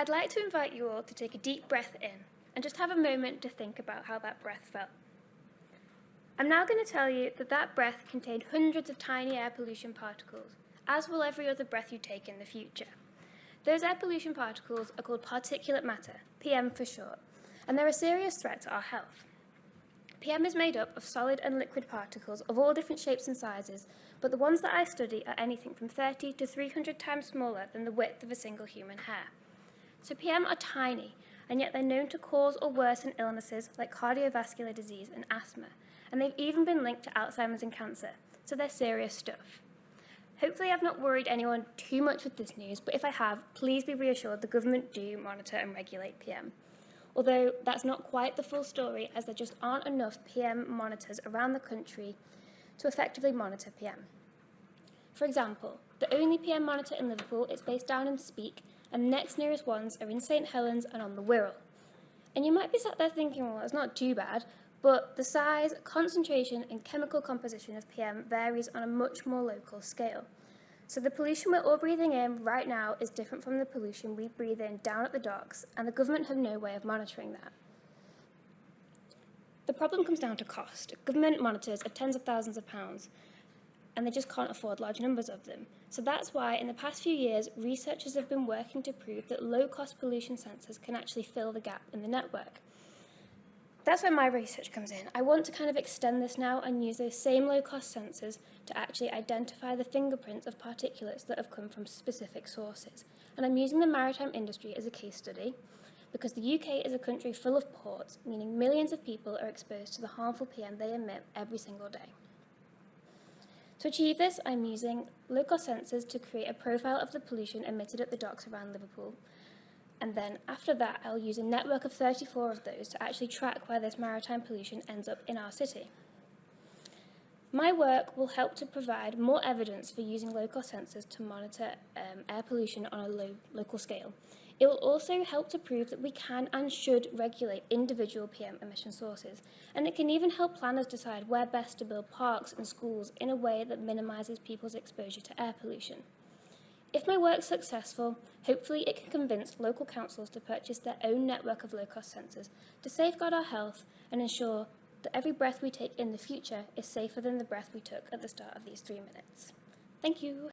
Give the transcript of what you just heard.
I'd like to invite you all to take a deep breath in and just have a moment to think about how that breath felt. I'm now going to tell you that that breath contained hundreds of tiny air pollution particles, as will every other breath you take in the future. Those air pollution particles are called particulate matter, PM for short, and they're a serious threat to our health. PM is made up of solid and liquid particles of all different shapes and sizes, but the ones that I study are anything from 30 to 300 times smaller than the width of a single human hair. So PM are tiny, and yet they're known to cause or worsen illnesses like cardiovascular disease and asthma, and they've even been linked to Alzheimer's and cancer, so they're serious stuff. Hopefully I've not worried anyone too much with this news, but if I have, please be reassured the government do monitor and regulate PM. Although that's not quite the full story, as there just aren't enough PM monitors around the country to effectively monitor PM. For example, the only PM monitor in Liverpool is based down in Speke, and the next nearest ones are in St Helens and on the Wirral. And you might be sat there thinking, well, that's not too bad, but the size, concentration and chemical composition of PM varies on a much more local scale. So the pollution we're all breathing in right now is different from the pollution we breathe in down at the docks, and the government have no way of monitoring that. The problem comes down to cost. Government monitors are tens of thousands of pounds, and they just can't afford large numbers of them. So that's why in the past few years, researchers have been working to prove that low-cost pollution sensors can actually fill the gap in the network. That's where my research comes in. I want to kind of extend this now and use those same low-cost sensors to actually identify the fingerprints of particulates that have come from specific sources. And I'm using the maritime industry as a case study because the UK is a country full of ports, meaning millions of people are exposed to the harmful PM they emit every single day. To achieve this, I'm using low-cost sensors to create a profile of the pollution emitted at the docks around Liverpool. And then after that, I'll use a network of 34 of those to actually track where this maritime pollution ends up in our city. My work will help to provide more evidence for using low-cost sensors to monitor air pollution on a local scale. It will also help to prove that we can and should regulate individual PM emission sources, and it can even help planners decide where best to build parks and schools in a way that minimises people's exposure to air pollution. If my work's successful, hopefully it can convince local councils to purchase their own network of low-cost sensors to safeguard our health and ensure that every breath we take in the future is safer than the breath we took at the start of these 3 minutes. Thank you.